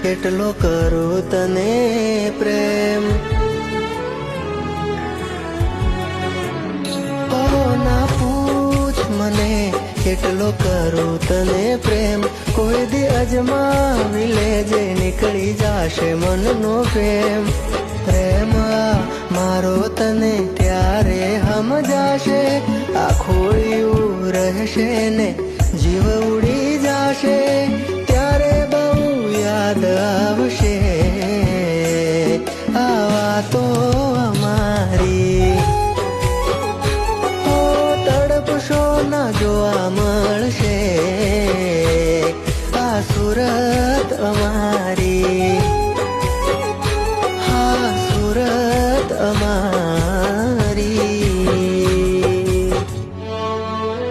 કેટલો કરું તને પ્રેમ. ઓ ના પૂછ મને કેટલો કરું તને પ્રેમ. કોઈ દી અજમાવી લેજે નીકળી જાશે મનનો પ્રેમ. પ્રેમ મારો તને ત્યારે સમજાશે, આ ખોળિયું રહેશે ને જીવ ઉડી જાશે. ત્યારે બહુ યાદ આવશે આ વાતો અમારી. ઓ તડપશો ના જોવા